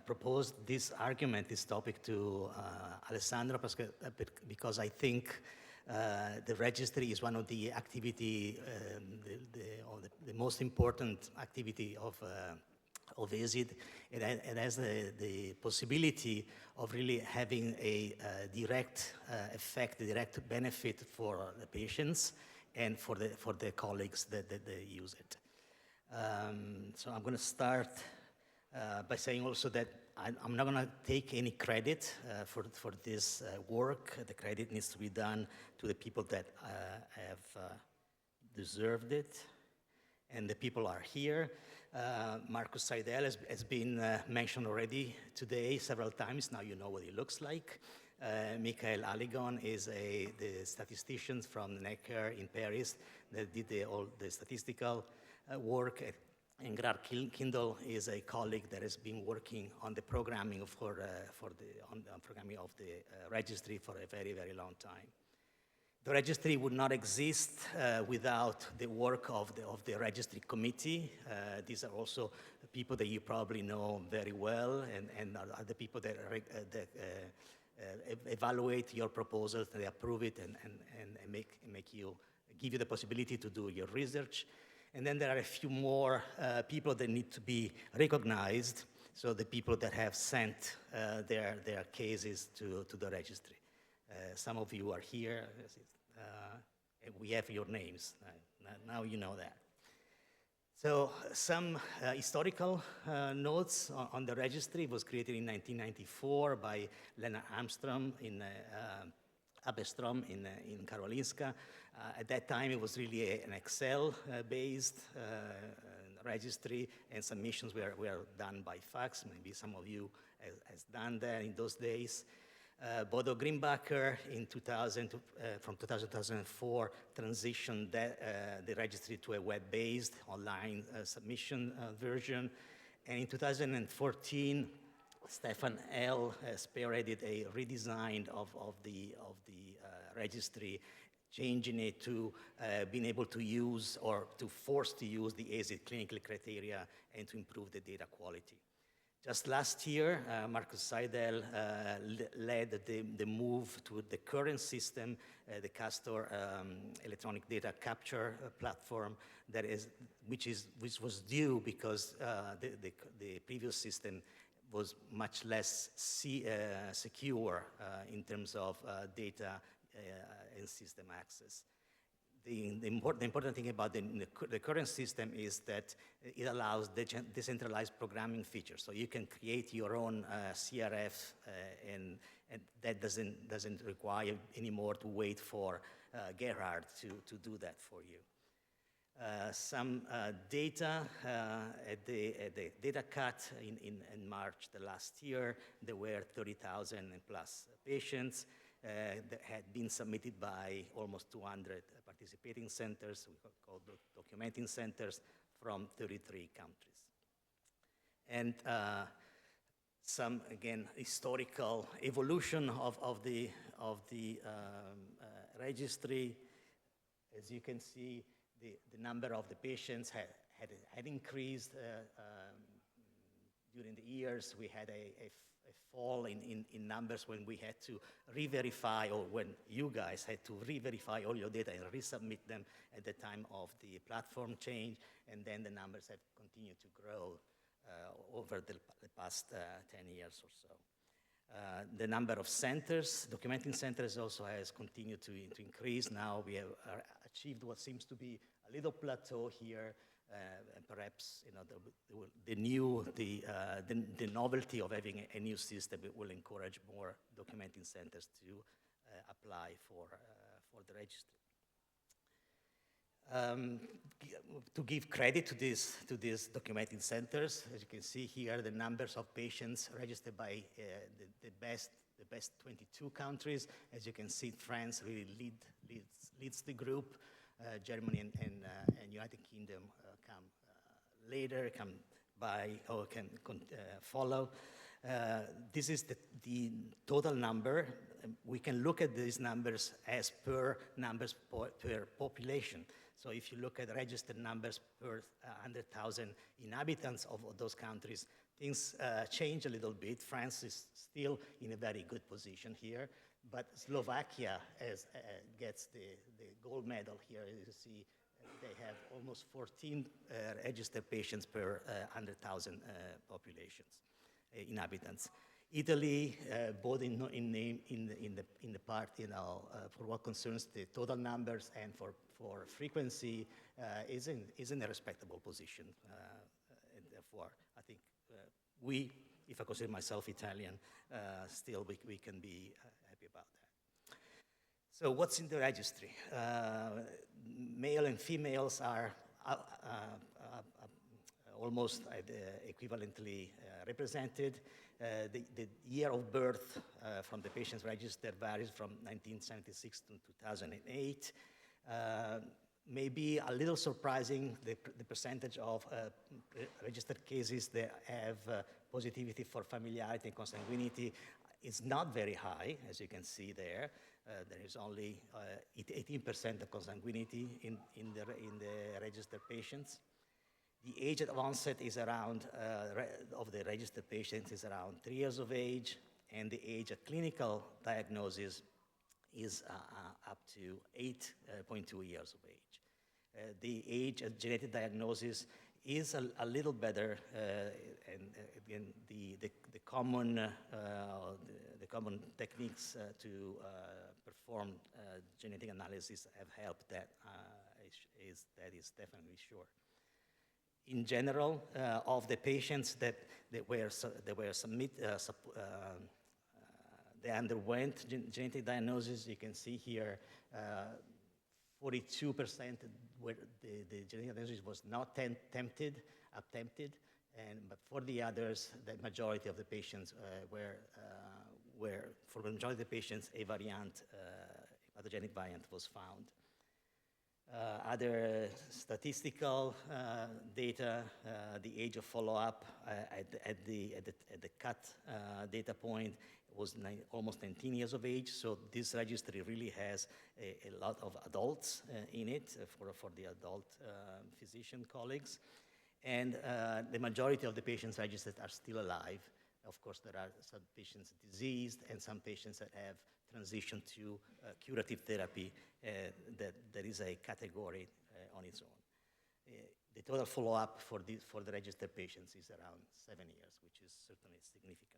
proposed this argument, this topic to Alessandro, because I think the registry is one of the activity, the most important activity of ESID. It has the possibility of really having a direct effect, a direct benefit for the patients and for the colleagues that they use it. So I'm going to start by saying also that I'm not going to take any credit for this work. The credit needs to be done to the people that have deserved it, and the people are here. Marcus Seidel has been mentioned already today several times. Now you know what he looks like. Michael Aligon is the statistician from Necker in Paris that did all the statistical work. And Grant Kindle is a colleague that has been working on the programming on programming of the registry for a very, very long time. The registry would not exist without the work of the registry committee. These are also people that you probably know very well, and are the people that evaluate your proposals, they approve it, and give you the possibility to do your research. And then there are a few more people that need to be recognized, so the people that have sent their cases to the registry. Some of you are here, and we have your names. Now you know that. So some historical notes on the registry. It was created in 1994 by Leonard Armstrong in Abestrom in Karolinska. At that time, it was really an Excel-based registry, and submissions were done by fax. Maybe some of you has done that in those days. Bodo Grimbacher in 2000, from 2004, transitioned the registry to a web-based online submission version. And in 2014, Stefan L. spearheaded a redesign of the registry, changing it to being able to use or to force to use the ESID clinical criteria and to improve the data quality. Just last year, Marcus Seidel led the move to the current system, the Castor electronic data capture platform, which was due because the previous system was much less secure in terms of data and system access. The important thing about the current system is that it allows decentralized programming features. So you can create your own CRF, and that doesn't require anymore to wait for Gerhard to do that for you. Some data at the data cut in March the last year, there were 30,000 plus patients that had been submitted by almost 200 participating centers, we call documenting centers, from 33 countries. And some, again, historical evolution of the registry. As you can see, the number of the patients had increased during the years. We had a fall in numbers when we had to re-verify, or when you guys had to re-verify all your data and resubmit them at the time of the platform change, and then the numbers have continued to grow over the past 10 years or so. The number of centers, documenting centers, also has continued to increase. Now we have achieved what seems to be a little plateau here. And perhaps the novelty of having a new system will encourage more documenting centers to apply for the registry. To give credit to these documenting centers, as you can see here, the numbers of patients registered by the best 22 countries. As you can see, France really leads the group. Germany and United Kingdom come later, can follow. This is the total number. We can look at these numbers as per population. So if you look at registered numbers per 100,000 inhabitants of those countries, things change a little bit. France is still in a very good position here, but Slovakia gets the gold medal here. As you see, they have almost 14 registered patients per 100,000 populations, inhabitants. Italy, both in the part, for what concerns the total numbers and for frequency, is in a respectable position. And therefore, I think if I consider myself Italian, still we can be happy about that. So what's in the registry? Male and females are almost equivalently represented. The year of birth from the patients registered varies from 1976 to 2008. Maybe a little surprising, the percentage of registered cases that have positivity for familiarity and consanguinity is not very high, as you can see there. There is only 18% of consanguinity in the registered patients. The age of onset is around, of the registered patients is around 3 years of age, and the age of clinical diagnosis is up to 8.2 years of age. The age of genetic diagnosis is a little better, and again, the common techniques to perform genetic analysis have helped. That is definitely sure. In general, of the patients that they underwent genetic diagnosis, you can see here 42% where the genetic diagnosis was not attempted, but for the others, the majority of the patients for the majority of the patients, a variant, pathogenic variant was found. Other statistical data, the age of follow-up at the cut data point was almost 19 years of age, so this registry really has a lot of adults in it for the adult physician colleagues. And the majority of the patients registered are still alive. Of course, there are some patients diseased and some patients that have transitioned to curative therapy. That is a category on its own. The total follow-up for the registered patients is around 7 years, which is certainly significant.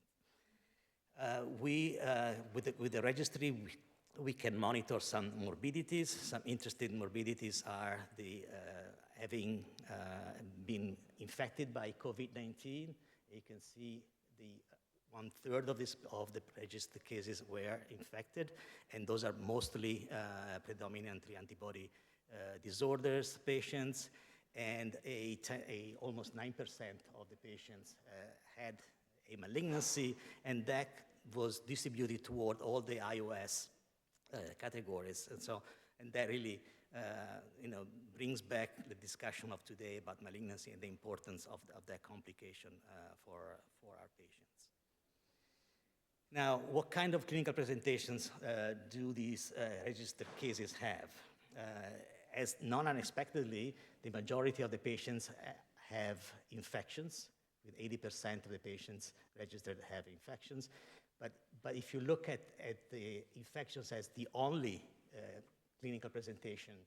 With the registry, we can monitor some morbidities. Some interesting morbidities are the having been infected by COVID-19. You can see the 1/3 of the registered cases were infected, and those are mostly predominantly antibody disorders patients, and almost 9% of the patients had a malignancy, and that was distributed toward all the iOS categories. And that really brings back the discussion of today about malignancy and the importance of that complication for our patients. Now, what kind of clinical presentations do these registered cases have? As not unexpectedly, the majority of the patients have infections, with 80% of the patients registered have infections. But if you look at the infections as the only clinical presentation,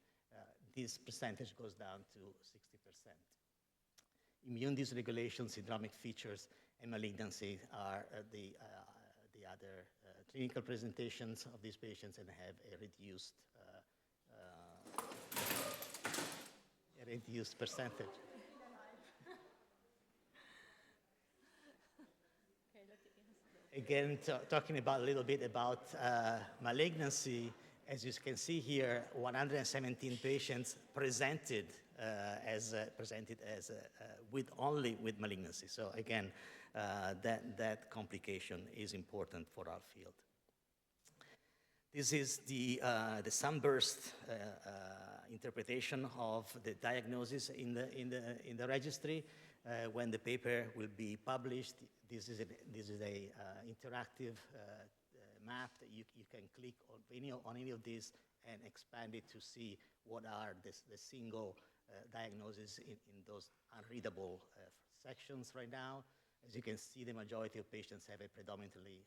this percentage goes down to 60%. Immune dysregulation, syndromic features, and malignancy are the other clinical presentations of these patients, and have a reduced percentage. Again, talking about a little bit about malignancy, as you can see here, 117 patients presented only with malignancy. So again, that complication is important for our field. This is the sunburst interpretation of the diagnosis in the registry. When the paper will be published, this is a interactive map that you can click on any of these and expand it to see what are the single diagnoses in those unreadable sections right now. As you can see, the majority of patients have a predominantly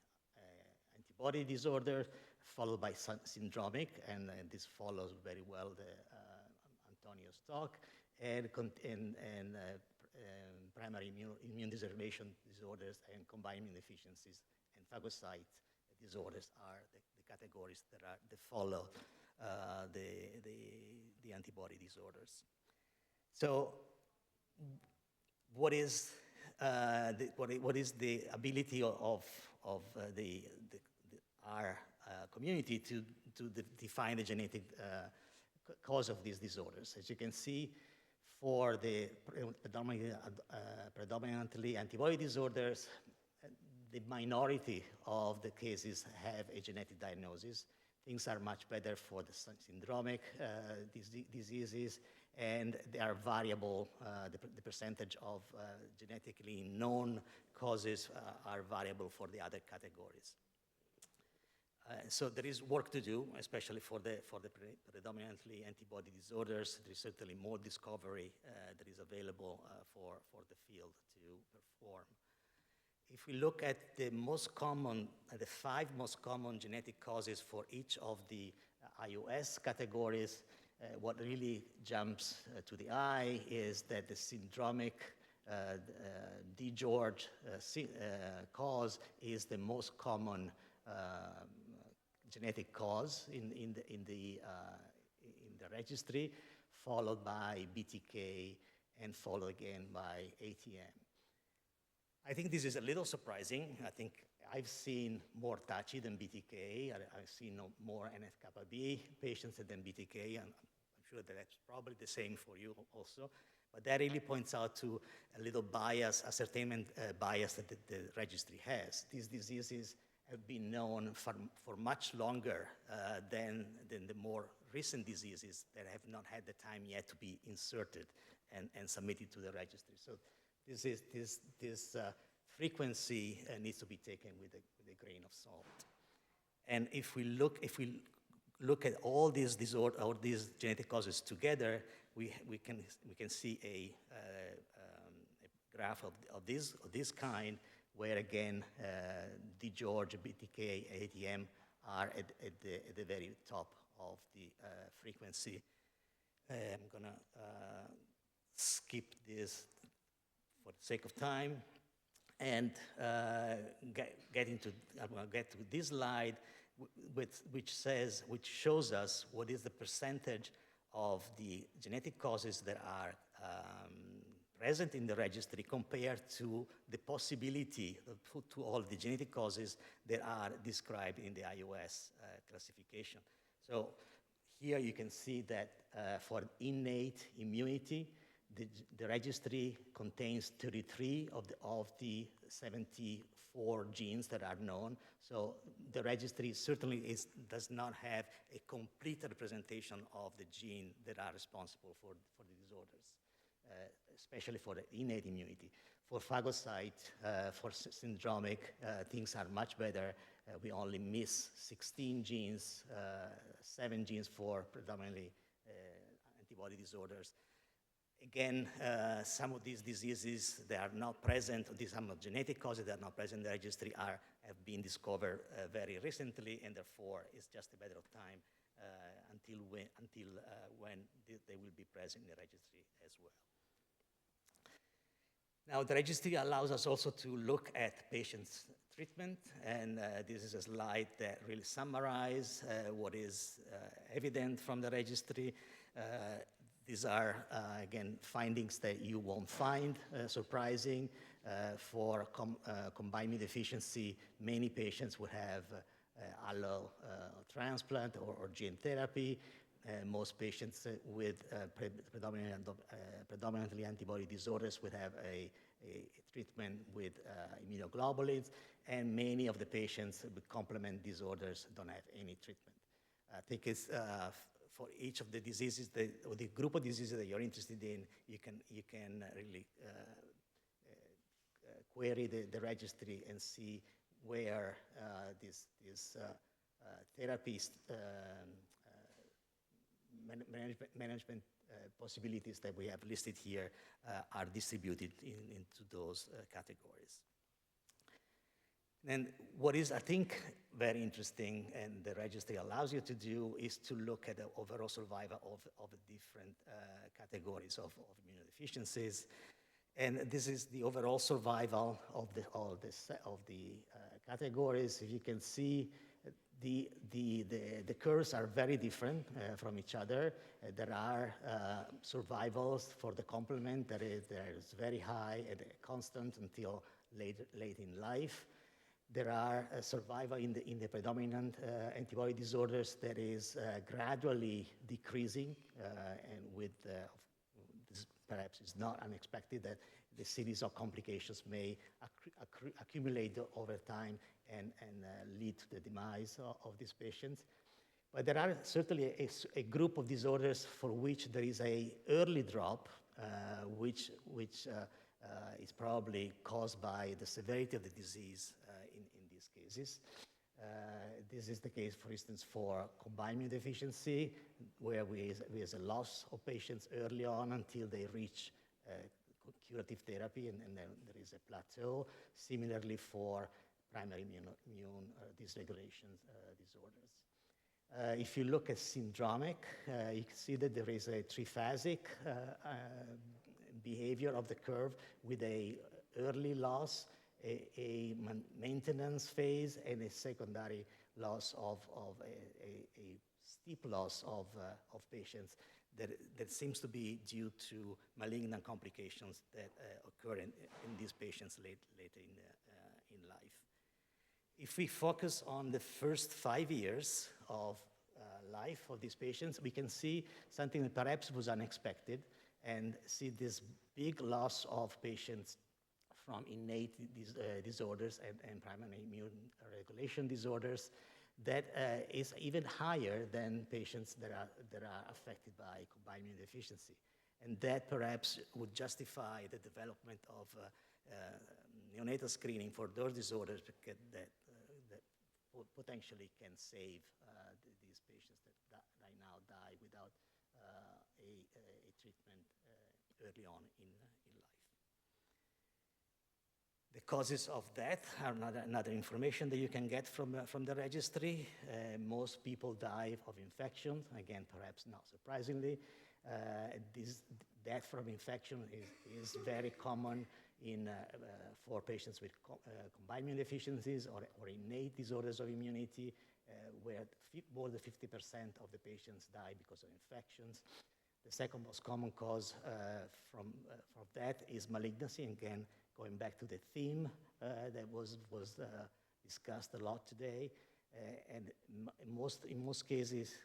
antibody disorder, followed by syndromic, and this follows very well the Antonio's talk, and primary immune dysregulation disorders and combined immune deficiencies and phagocyte disorders are the categories that follow the antibody disorders. So what is the ability of our community to define the genetic cause of these disorders? As you can see, for the predominantly antibody disorders, the minority of the cases have a genetic diagnosis. Things are much better for the syndromic diseases, and they are variable. The percentage of genetically known causes are variable for the other categories. So there is work to do, especially for the predominantly antibody disorders. There is certainly more discovery that is available for the field to perform. If we look at the most common, the 5 most common genetic causes for each of the IOS categories, what really jumps to the eye is that the syndromic DGeorge cause is the most common genetic cause in the registry, followed by BTK, and followed again by ATM. I think this is a little surprising. I think I've seen more TACI than BTK. I've seen more NF-κB patients than BTK, and I'm sure that that's probably the same for you also. But that really points out to a little bias, ascertainment bias that the registry has. These diseases have been known for much longer than the more recent diseases that have not had the time yet to be inserted and submitted to the registry. So this frequency needs to be taken with a grain of salt. And if we look at all these genetic causes together, we can see a graph of this kind, where again DGeorge, BTK, ATM are at the very top of the frequency. I'm gonna skip this for the sake of time, and I'm gonna get to this slide, which shows us what is the percentage of the genetic causes that are present in the registry compared to the possibility to all the genetic causes that are described in the IOS classification. So here you can see that for innate immunity, the registry contains 33 of the 74 genes that are known. So the registry certainly does not have a complete representation of the genes that are responsible for the disorders, especially for the innate immunity. For phagocyte, for syndromic, things are much better. We only miss 16 genes, 7 genes for predominantly antibody disorders. Again, some of these diseases that are not present, some of genetic causes that are not present in the registry have been discovered very recently, and therefore it's just a matter of time until when they will be present in the registry as well. Now, the registry allows us also to look at patients' treatment, and this is a slide that really summarizes what is evident from the registry. These are, again, findings that you won't find surprising. For combined immune deficiency, many patients would have allo transplant or gene therapy. Most patients with predominantly antibody disorders would have a treatment with immunoglobulins, and many of the patients with complement disorders don't have any treatment. I think it's for each of the diseases, or the group of diseases that you're interested in, you can really query the registry and see where these therapies management possibilities that we have listed here are distributed into those categories. And what is, I think, very interesting, and the registry allows you to do, is to look at the overall survival of the different categories of immunodeficiencies. And this is the overall survival of the categories. If you can see, the curves are very different from each other. There are survivals for the complement that is very high and constant until late in life. There are survival in the predominant antibody disorders that is gradually decreasing, and with this perhaps is not unexpected that the series of complications may accumulate over time and lead to the demise of these patients. But there are certainly a group of disorders for which there is an early drop, which is probably caused by the severity of the disease in these cases. This is the case, for instance, for combined immunodeficiency, where we have a loss of patients early on until they reach curative therapy, and then there is a plateau. Similarly for primary immune dysregulation disorders. If you look at syndromic, you can see that there is a triphasic behavior of the curve with a early loss, a maintenance phase, and a secondary loss of a steep loss of patients that seems to be due to malignant complications that occur in these patients later in life. If we focus on the first 5 years of life of these patients, we can see something that perhaps was unexpected, and see this big loss of patients from innate disorders and primary immune regulation disorders that is even higher than patients that are affected by combined immunodeficiency. And that perhaps would justify the development of neonatal screening for those disorders that potentially can save these patients that right now die without a treatment early on in life. The causes of death are another information that you can get from the registry. Most people die of infection, again, perhaps not surprisingly. This death from infection is very common for patients with combined immunodeficiencies or innate disorders of immunity, where more than 50% of the patients die because of infections. The second most common cause from that is malignancy. Again, going back to the theme that was discussed a lot today, and in most cases,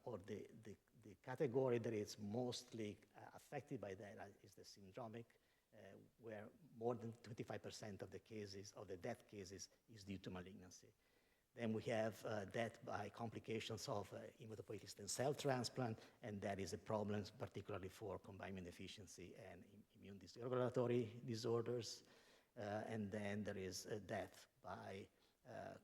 or the category that is mostly affected by that is the syndromic, where more than 25% of the cases, of the death cases, is due to malignancy. Then we have death by complications of hematopoietic stem cell transplant, and that is a problem particularly for combined immunodeficiency and immune dysregulatory disorders. And then there is death by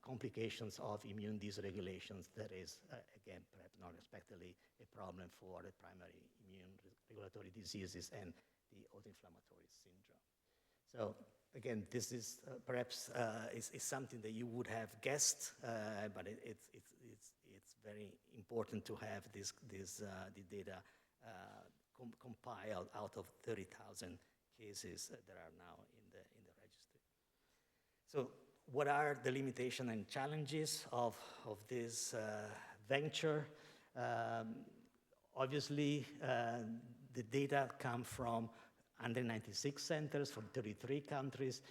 complications of immune dysregulations. That is, again, perhaps not unexpectedly, a problem for the primary immune regulatory diseases and the autoinflammatory syndrome. So again, this is perhaps is something that you would have guessed, but it's very important to have the data compiled out of 30,000 cases that are now in the registry. So what are the limitations and challenges of this venture? Obviously, the data come from 196 centers from 33 countries.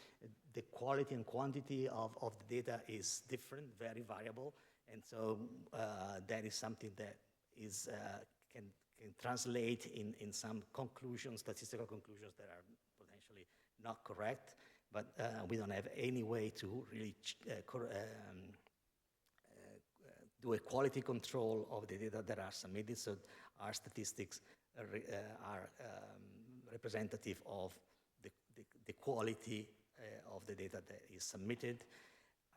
The quality and quantity of the data is different, very variable. And so that is something that is, can translate in some conclusions, statistical conclusions that are potentially not correct. But we don't have any way to really do a quality control of the data that are submitted. So our statistics are representative of the quality of the data that is submitted.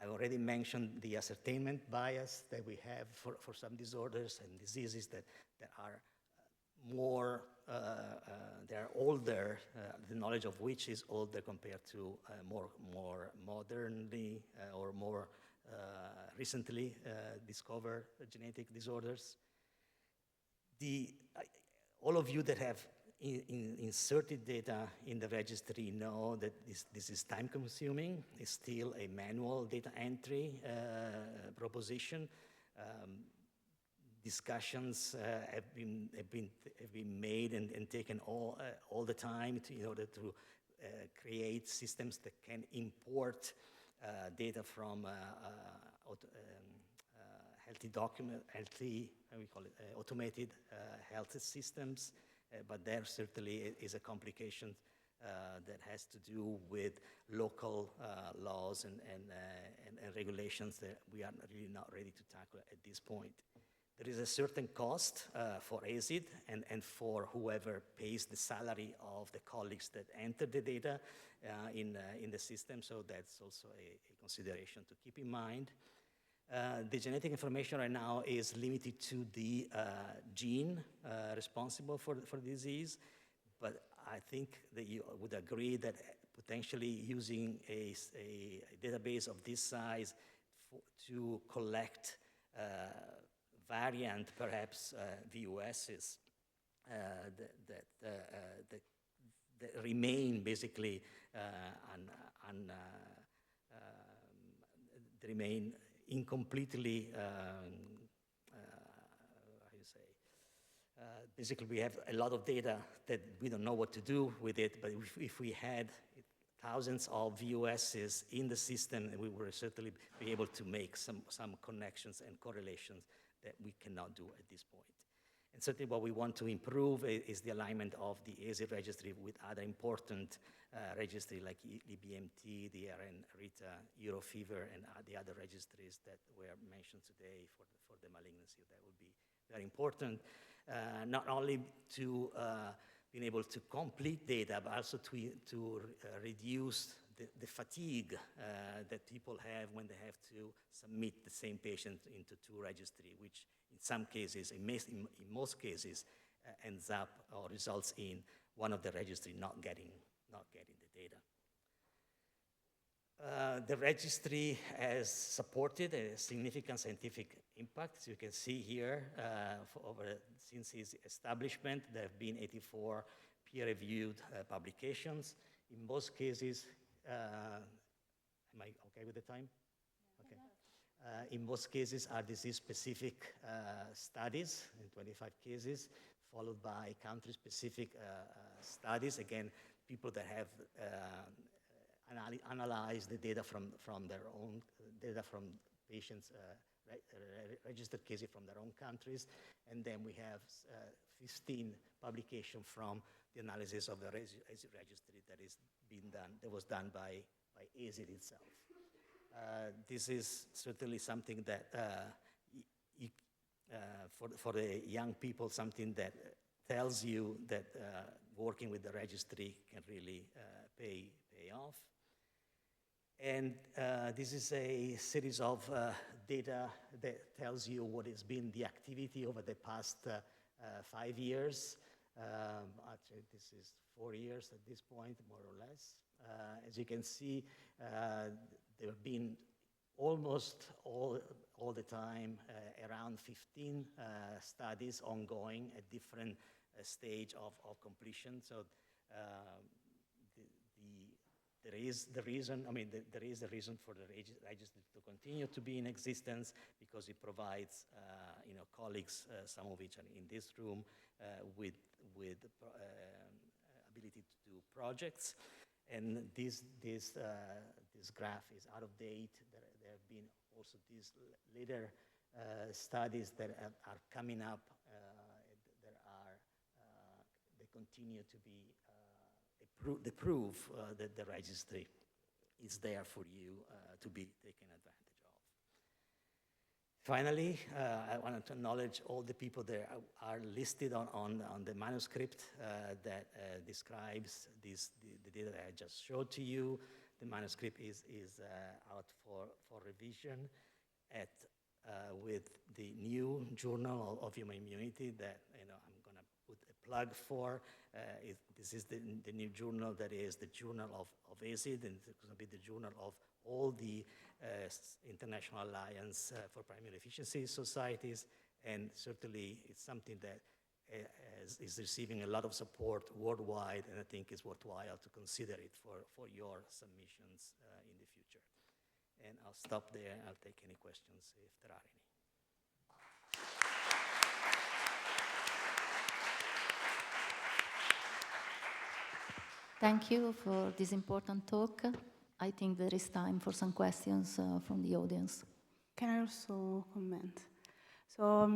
I already mentioned the ascertainment bias that we have for some disorders and diseases that are more, they are older, the knowledge of which is older compared to more modernly or more recently discovered genetic disorders. All of you that have inserted data in the registry know that this is time consuming. It's still a manual data entry proposition. Discussions have been made and taken all the time in order to create systems that can import data from automated health systems, but there certainly is a complication that has to do with local laws and regulations that we are really not ready to tackle at this point. There is a certain cost for ESID and for whoever pays the salary of the colleagues that enter the data in the system, so that's also a consideration to keep in mind. The genetic information right now is limited to the gene responsible for the disease, but I think that you would agree that potentially using a database of this size to collect variant, perhaps VUSs that remain basically remain incompletely, basically we have a lot of data that we don't know what to do with it, but if we had thousands of VUSs in the system, we would certainly be able to make some connections and correlations that we cannot do at this point. And certainly what we want to improve is the alignment of the ESID registry with other important registries like EBMT, the ImmunITA, Eurofever, and the other registries that were mentioned today for the malignancy. That would be very important, not only to being able to complete data, but also to reduce the fatigue that people have when they have to submit the same patient into two registries, which in some cases, in most cases, ends up or results in one of the registries not getting the data. The registry has supported a significant scientific impact. As you can see here, since its establishment, there have been 84 peer-reviewed publications. In most cases, am I okay with the time? Okay. In most cases are disease-specific studies, in 25 cases, followed by country-specific studies. Again, people that have analyzed the data from their own data from patients, registered cases from their own countries. And then we have 15 publications from the analysis of the ESID registry that was done by ESID itself. This is certainly something that, for the young people, something that tells you that working with the registry can really pay off. And this is a series of data that tells you what has been the activity over the past 5 years. Actually, this is 4 years at this point, more or less. As you can see, there have been almost all the time around 15 studies ongoing at different stage of completion. So there is a reason for the registry to continue to be in existence, because it provides colleagues, some of which are in this room, with ability to do projects. And this graph is out of date. There have been also these later studies that are coming up. They continue to be the proof that the registry is there for you to be taken advantage of. Finally, I want to acknowledge all the people that are listed on the manuscript that describes the data that I just showed to you. the manuscript is out for revision with the new Journal of Human Immunity that I'm going to put a plug for. This is the new journal that is the journal of ESID, and it's going to be the journal of all the International Alliance for Primary Efficiency Societies, and certainly it's something that is receiving a lot of support worldwide, and I think it's worthwhile to consider it for your submissions in the future. And I'll stop there. I'll take any questions if there are any. Thank you for this important talk. I think there is time for some questions from the audience. Can I also comment? So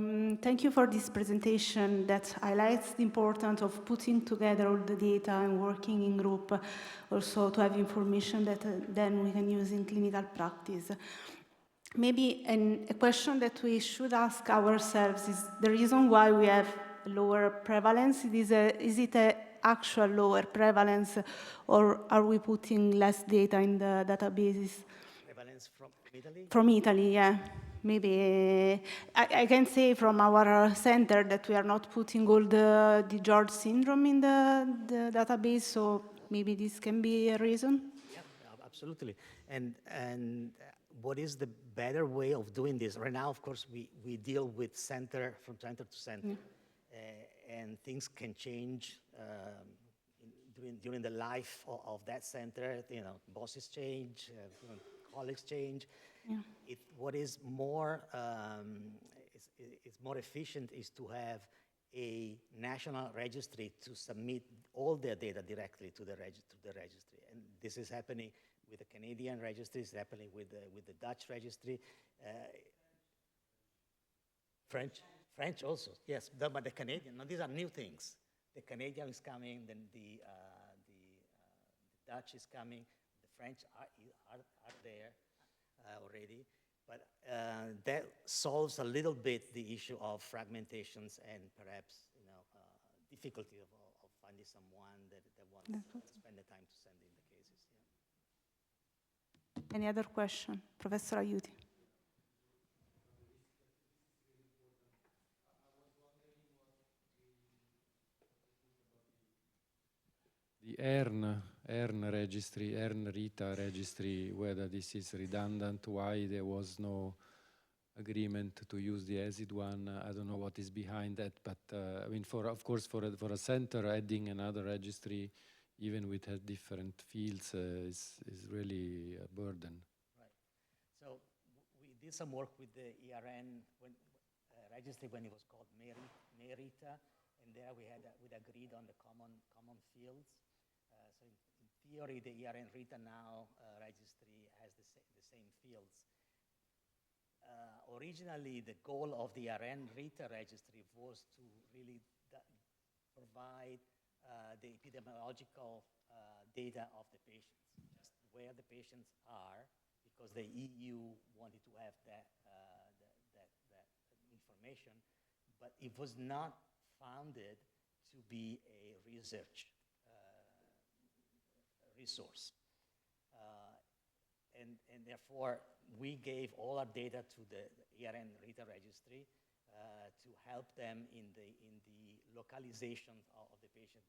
thank you for this presentation that highlights the importance of putting together all the data and working in group, also to have information that then we can use in clinical practice. Maybe a question that we should ask ourselves is the reason why we have lower prevalence. Is it an actual lower prevalence, or are we putting less data in the databases? Prevalence from Italy? From Italy, yeah. Maybe I can say from our center that we are not putting all the George syndrome in the database, so maybe this can be a reason. Yeah, absolutely. And what is the better way of doing this? Right now, of course, we deal with from center to center, and things can change during the life of that center. Bosses change, colleagues change. Yeah. What is more more efficient is to have a national registry to submit all their data directly to the registry, and this is happening with the Canadian registry. It's happening with the Dutch registry, French also. Yes, but the Canadian. No, these are new things. The Canadian is coming, then the Dutch is coming. The French are there already, but that solves a little bit the issue of fragmentations and perhaps difficulty of finding someone that wants to spend the time to send in the cases. Yeah. Any other question, Professor Aiuti? The ERN registry, ERN-RITA registry, whether this is redundant, why there was no agreement to use the ESID one. I don't know what is behind that, but I mean, of course, for a center, adding another registry, even with different fields, is really a burden. Right. So we did some work with the ERN registry when it was called MERITA, and there we agreed on the common fields. So in theory, the ERN-RITA now registry has the same fields. Originally, the goal of the ERN-RITA registry was to really provide the epidemiological data of the patients, just where the patients are, because the EU wanted to have that information, but it was not founded to be a research resource. And therefore, we gave all our data to the ERN-RITA registry to help them in the localization of the patient,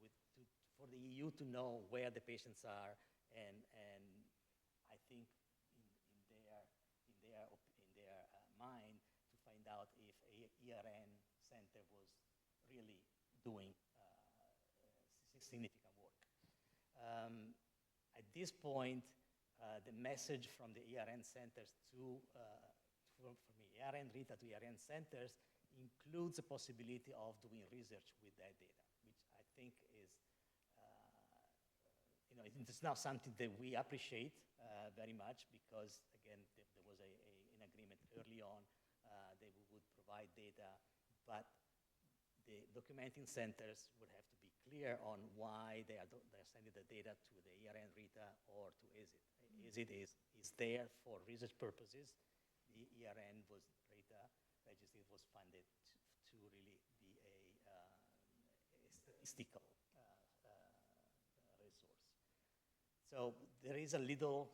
for the EU to know where the patients are, and I think in their mind to find out if a ERN center was really doing significant work. At this point, the message from the ERN centers from ERN-RITA to ERN centers includes the possibility of doing research with that data, which I think is, it's now something that we appreciate very much, because again, there was an agreement early on that we would provide data, but the documenting centers would have to be clear on why they're sending the data to the ERN-RITA or to ESID. ESID is there for research purposes. The ERN-RITA registry was funded to really be a statistical resource. So there is a little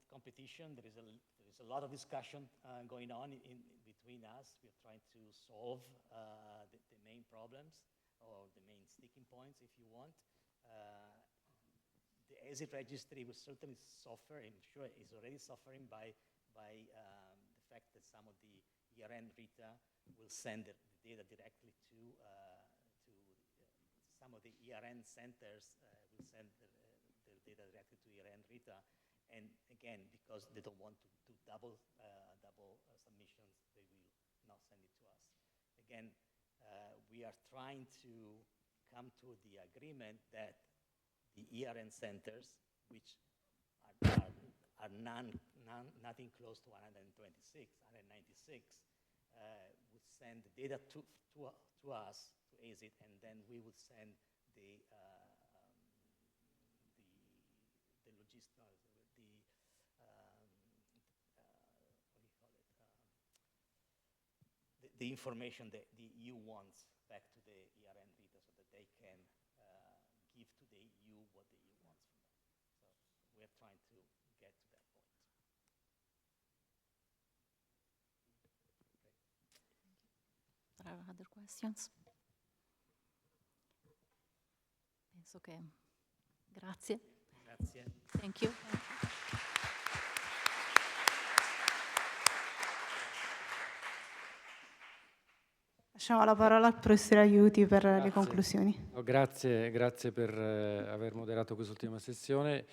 competition. There is a lot of discussion going on between us. We are trying to solve the main problems or the main sticking points, if you want. The ESID registry will certainly suffer. I'm sure it's already suffering by the fact that some of the ERN RITA will send the data directly to some of the ERN centers will send their data directly to ERN RITA. And again, because they don't want to do double submissions, they will not send it to us. Again, we are trying to come to the agreement that the ERN centers, which are nothing close to 196, 196, would send the data to us, to ESID, and then we would send the information that the EU wants back to the ERN RITA so that they can give to the EU what the EU wants from them. So we're trying to get to that point. There are other questions? Penso che... Grazie. Grazie. Thank you. Lasciamo la parola al professor Aiuti per le Grazie. conclusioni. No, grazie per aver moderato quest'ultima sessione.